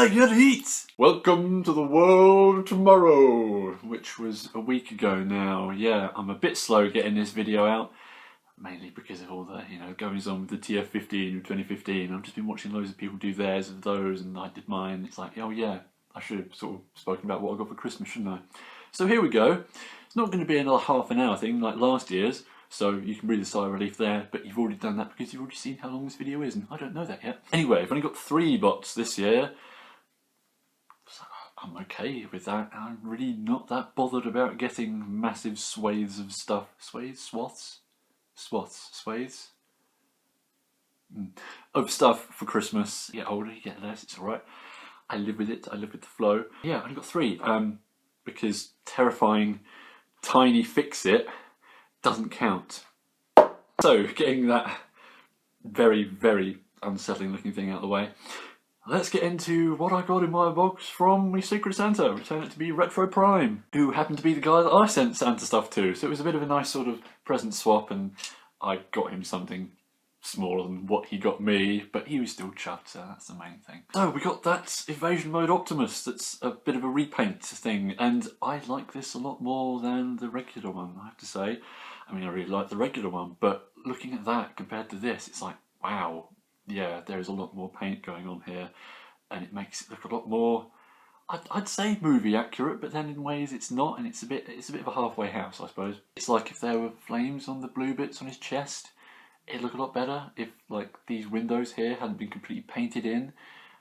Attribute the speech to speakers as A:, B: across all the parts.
A: get heat! Welcome to the world of tomorrow, which was a week ago now. Yeah, I'm a bit slow getting this video out, mainly because of all the, goings on with the TF15 of 2015. I've just been watching loads of people do theirs of those, and I did mine. It's like, oh yeah, I should have sort of spoken about what I got for Christmas, shouldn't I? So here we go. It's not going to be another half an hour thing like last year's, so you can breathe a sigh of relief there, but you've already done that because you've already seen how long this video is, and I don't know that yet. Anyway, I've only got 3 bots this year, so I'm okay with that. I'm really not that bothered about getting massive swathes of stuff. Swathes? Swaths? Swaths? Swathes? Of stuff for Christmas. You get older, you get less, it's alright. I live with it, I live with the flow. Yeah, I've only got 3, because terrifying tiny fix-it doesn't count. So, getting that very, very unsettling looking thing out of the way, let's get into what I got in my box from my Secret Santa. Return it to be Retro Prime, who happened to be the guy that I sent Santa stuff to. So it was a bit of a nice sort of present swap, and I got him something smaller than what he got me, but he was still chuffed, so that's the main thing. So we got that Evasion Mode Optimus. That's a bit of a repaint thing, and I like this a lot more than the regular one, I have to say. I mean, I really like the regular one, but looking at that compared to this, it's like, wow, yeah, there's a lot more paint going on here, and it makes it look a lot more, I'd say movie accurate, but then in ways it's not, and it's a bit of a halfway house, I suppose. It's like if there were flames on the blue bits on his chest, it'd look a lot better. If like these windows here hadn't been completely painted in,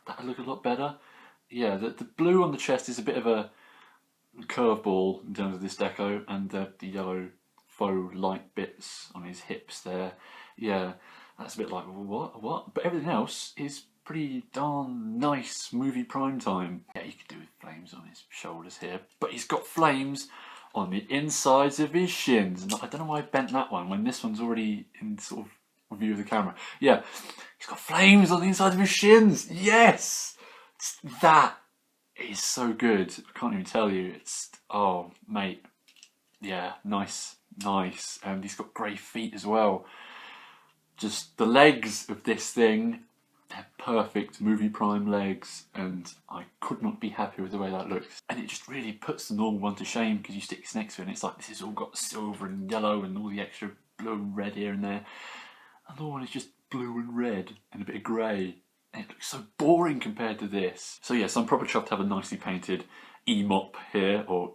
A: that'd look a lot better. Yeah, the blue on the chest is a bit of a curveball in terms of this deco, and the yellow faux light bits on his hips there, yeah, that's a bit like what? But everything else is pretty darn nice movie prime time. Yeah, you could do with flames on his shoulders here, but he's got flames on the insides of his shins. And I don't know why I bent that one when this one's already in sort of view of the camera. Yeah, he's got flames on the inside of his shins. Yes, that is so good. I can't even tell you. It's, oh mate, yeah, nice. And he's got grey feet as well. Just the legs of this thing, they're perfect movie prime legs, and I could not be happier with the way that looks. And it just really puts the normal one to shame, because you stick this next to it and it's like, this has all got silver and yellow and all the extra blue and red here and there. And the other one is just blue and red and a bit of grey. And it looks so boring compared to this. So yes, I'm proper chuffed to have a nicely painted E-mop here, or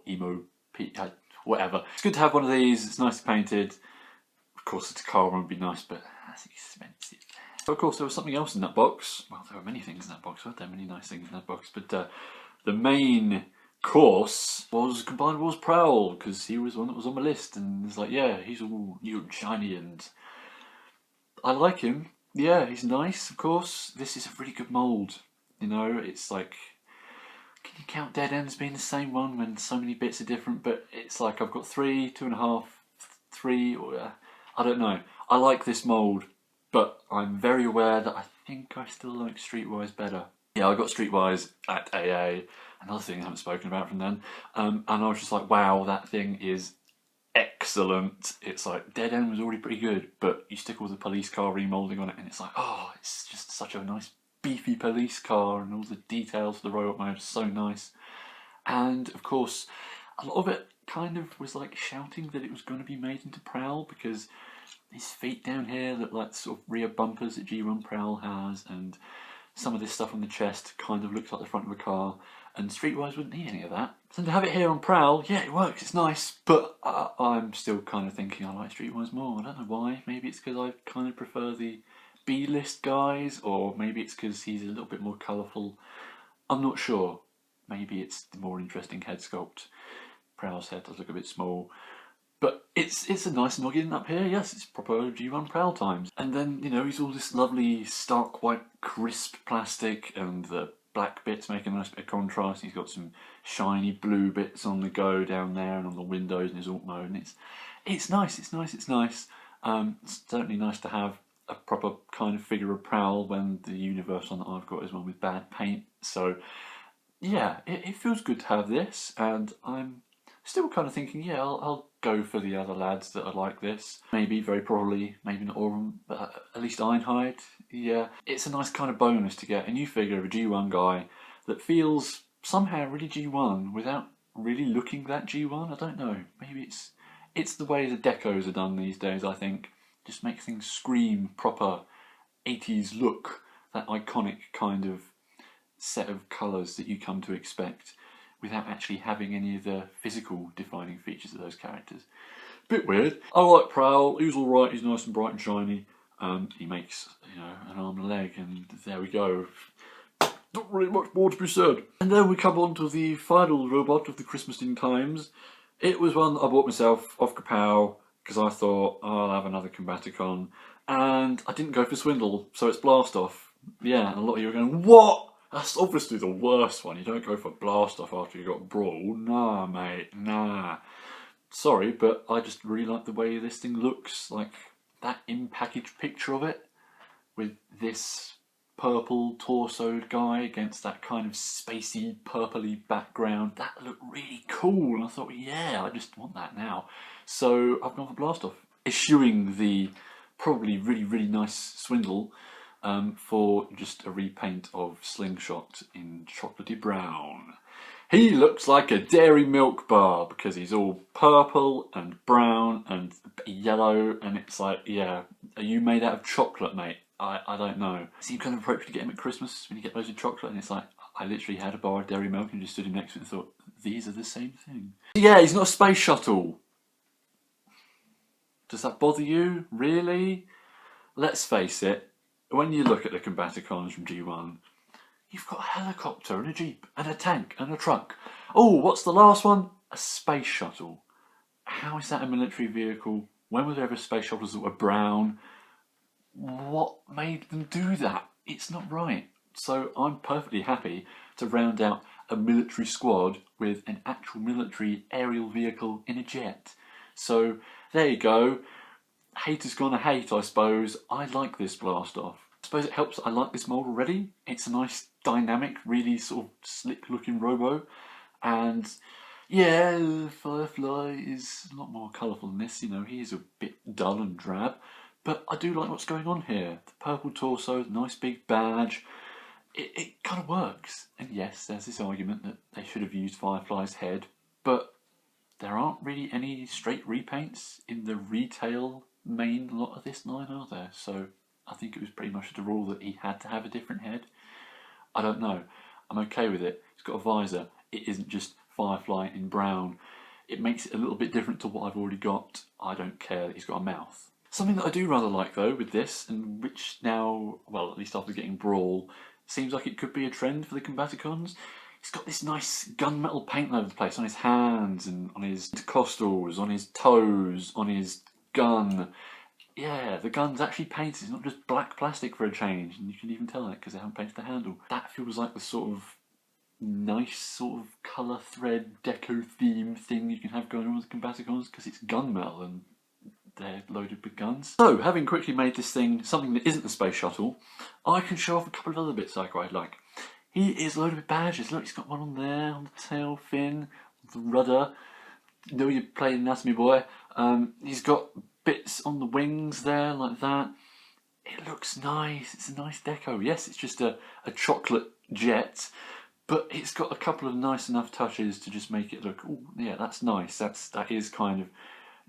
A: whatever. It's good to have one of these, it's nicely painted. Of course it's a car one would be nice, but that's expensive. So of course there was something else in that box. Well, there were many things in that box, weren't there? Many nice things in that box, but the main course was Combined Wars Prowl, because he was one that was on my list, and it's like, yeah, he's all new and shiny, and I like him. Yeah, he's nice, of course. This is a really good mould, it's like, can you count dead ends being the same one when so many bits are different? But it's like I've got 3, 2.5, 3, or I don't know. I like this mould, but I'm very aware that I think I still like Streetwise better. Yeah, I got Streetwise at AA, another thing I haven't spoken about from then, and I was just like, wow, that thing is excellent. It's like, Dead End was already pretty good, but you stick all the police car remoulding on it, and it's like, oh, it's just such a nice beefy police car, and all the details for the robot mode are so nice. And of course, a lot of it kind of was like shouting that it was going to be made into Prowl, because his feet down here look like sort of rear bumpers that G1 Prowl has, and some of this stuff on the chest kind of looks like the front of a car, and Streetwise wouldn't need any of that. So to have it here on Prowl, yeah, it works, it's nice, but I'm still kind of thinking I like Streetwise more. I don't know why. Maybe it's because I kind of prefer the B-list guys, or maybe it's because he's a little bit more colourful. I'm not sure. Maybe it's the more interesting head sculpt. Prowl's head does look a bit small. But it's a nice noggin up here, yes, it's proper G1 Prowl times. And then, he's all this lovely stark white crisp plastic, and the black bits make a nice bit of contrast. He's got some shiny blue bits on the go down there and on the windows in his alt mode, and it's nice. It's certainly nice to have a proper kind of figure of Prowl when the universe one that I've got is one with bad paint. So yeah, it feels good to have this, and I'm still kind of thinking, yeah, I'll go for the other lads that are like this. Maybe, very probably, maybe not all of them, but at least Einhide. Yeah, it's a nice kind of bonus to get a new figure of a G1 guy that feels somehow really G1 without really looking that G1. I don't know. Maybe it's the way the decos are done these days, I think. Just make things scream proper 80s look, that iconic kind of set of colours that you come to expect without actually having any of the physical defining features of those characters. Bit weird. I like Prowl, he's alright, he's nice and bright and shiny. He makes, you know, an arm and a leg, and there we go. Not really much more to be said. And then we come on to the final robot of the Christmasing times. It was one that I bought myself off Kapow because I thought, oh, I'll have another Combaticon, and I didn't go for Swindle, so it's Blastoff. Yeah, and a lot of you are going, what? That's obviously the worst one. You don't go for Blastoff after you got Brawl. Nah, mate, nah. Sorry, but I just really like the way this thing looks. Like that in-package picture of it with this purple torsoed guy against that kind of spacey purpley background, that looked really cool, and I thought, yeah, I just want that now. So I've gone for Blastoff, eschewing the probably really nice Swindle for just a repaint of Slingshot in chocolatey brown. He looks like a dairy milk bar because he's all purple and brown and yellow, and it's like, yeah, are you made out of chocolate, mate? I don't know. So you kind of approach to get him at Christmas when you get loads of chocolate, and it's like, I literally had a bar of dairy milk and just stood him next to it and thought, these are the same thing. Yeah, he's not a space shuttle. Does that bother you? Really? Let's face it, when you look at the Combaticons from G1, you've got a helicopter and a jeep and a tank and a truck. Oh, what's the last one? A space shuttle. How is that a military vehicle? When were there ever space shuttles that were brown? What made them do that? It's not right. So I'm perfectly happy to round out a military squad with an actual military aerial vehicle in a jet. So there you go. Haters gonna hate, I suppose. I like this Blastoff. I suppose it helps that I like this mould already. It's a nice, dynamic, really sort of slick looking robo. And yeah, Firefly is a lot more colourful than this. You know, he is a bit dull and drab. But I do like what's going on here. The purple torso, the nice big badge. It kind of works. And yes, there's this argument that they should have used Firefly's head. But there aren't really any straight repaints in the retail main lot of this line, are there? So I think it was pretty much the rule that he had to have a different head. I don't know. I'm okay with it. It's got a visor. It isn't just Firefly in brown. It makes it a little bit different to what I've already got. I don't care that he's got a mouth. Something that I do rather like though with this, and which now, well, at least after getting Brawl, seems like it could be a trend for the Combaticons. He's got this nice gunmetal paint all over the place on his hands and on his intercostals, on his toes, on his gun. Yeah, the gun's actually painted. It's not just black plastic for a change, and you can even tell that because they haven't painted the handle. That feels like the sort of nice sort of colour thread deco theme thing you can have going on with the Combaticons because it's gunmetal and they're loaded with guns. So, having quickly made this thing something that isn't the space shuttle, I can show off a couple of other bits I quite like. He is loaded with badges. Look, he's got one on there, on the tail fin, the rudder. You know you're playing Anatomy Boy. He's got bits on the wings there, like that. It looks nice. It's a nice deco. Yes, it's just a chocolate jet, but it's got a couple of nice enough touches to just make it look, oh yeah, that's nice. That is kind of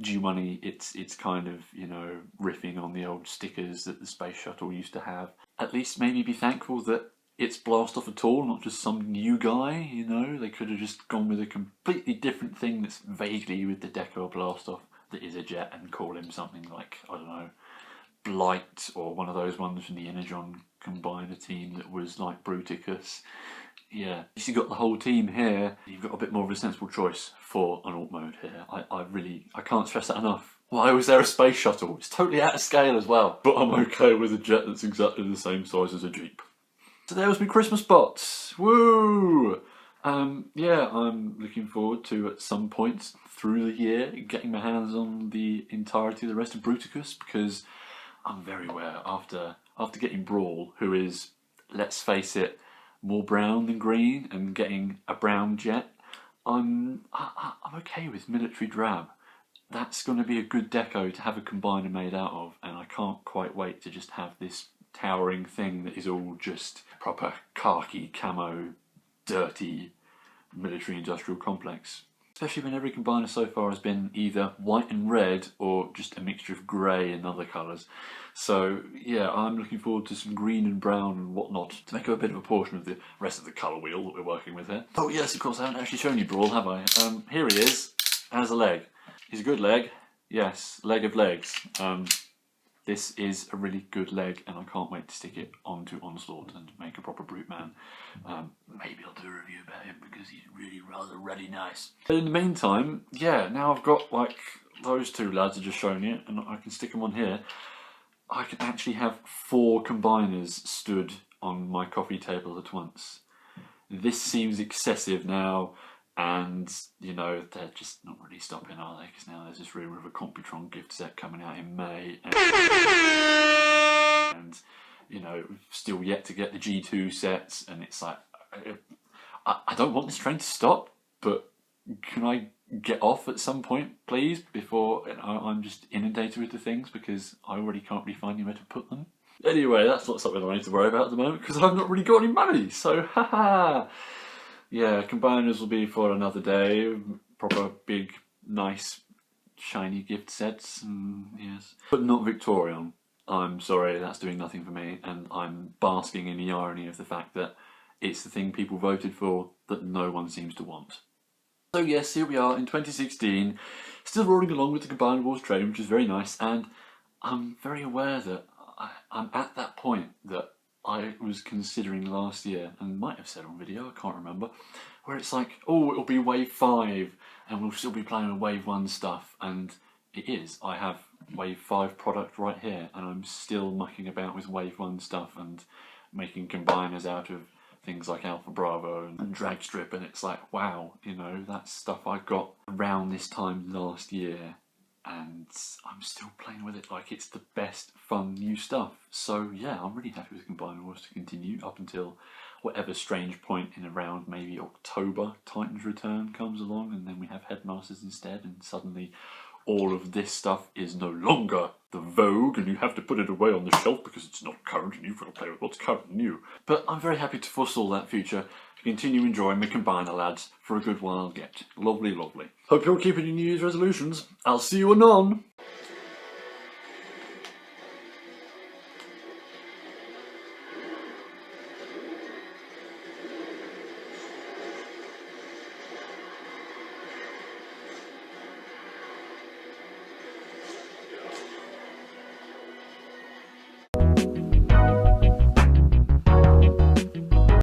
A: G-Money. It's kind of, you know, riffing on the old stickers that the space shuttle used to have. At least maybe be thankful that it's Blastoff at all, not just some new guy, you know. They could have just gone with a completely different thing that's vaguely with the deco of Blastoff that is a jet and call him something like, I don't know, Blight, or one of those ones from the Energon Combiner team that was like Bruticus. Yeah, you've got the whole team here. You've got a bit more of a sensible choice for an alt mode here. I can't stress that enough. Why was there a space shuttle? It's totally out of scale as well. But I'm okay with a jet that's exactly the same size as a Jeep. So there was my Christmas bots. Woo! Yeah, I'm looking forward to at some point through the year getting my hands on the entirety of the rest of Bruticus, because I'm very aware after getting Brawl, who is, let's face it, more brown than green, and getting a brown jet, I'm okay with military drab. That's going to be a good deco to have a combiner made out of, and I can't quite wait to just have this towering thing that is all just proper khaki camo dirty military-industrial complex. Especially when every combiner so far has been either white and red or just a mixture of grey and other colours. So yeah, I'm looking forward to some green and brown and whatnot to make up a bit of a portion of the rest of the colour wheel that we're working with here. Oh yes, of course, I haven't actually shown you Brawl, have I? Here he is, as a leg. He's a good leg. Yes, leg of legs. This is a really good leg, and I can't wait to stick it onto Onslaught and make a proper brute man. Maybe I'll do a review about him because he's really nice. But in the meantime, yeah, now I've got like those two lads I just shown you, and I can stick them on here. I can actually have 4 combiners stood on my coffee table at once. This seems excessive now. And, you know, they're just not really stopping, are they? Because now there's this rumour of a Computron gift set coming out in May. And you know, we've still yet to get the G2 sets. And it's like, I don't want this train to stop, but can I get off at some point, please? Before I'm just inundated with the things, because I already can't really find anywhere to put them. Anyway, that's not something I need to worry about at the moment, because I've not really got any money. So, haha. Yeah, combiners will be for another day. Proper big, nice, shiny gift sets. Yes, but not Victorian. I'm sorry, that's doing nothing for me, and I'm basking in the irony of the fact that it's the thing people voted for that no one seems to want. So yes, here we are in 2016, still rolling along with the Combiner Wars train, which is very nice, and I'm very aware that I'm at that point that I was considering last year, and might have said on video, I can't remember, where it's like, oh, it'll be Wave 5, and we'll still be playing with Wave 1 stuff, and it is. I have Wave 5 product right here, and I'm still mucking about with Wave 1 stuff, and making combiners out of things like Alpha Bravo and Drag Strip, and it's like, wow, you know, that's stuff I got around this time last year, and I'm still playing with it like it's the best fun new stuff. So yeah, I'm really happy with Combiner Wars to continue up until whatever strange point in around maybe October Titan's Return comes along, and then we have Headmasters instead, and suddenly all of this stuff is no longer the vogue, and you have to put it away on the shelf because it's not current and you've got to play with what's current and new. But I'm very happy to foresaw that future, to continue enjoying my Combiner lads for a good while yet. Lovely, lovely. Hope you're keeping your New Year's resolutions. I'll see you anon.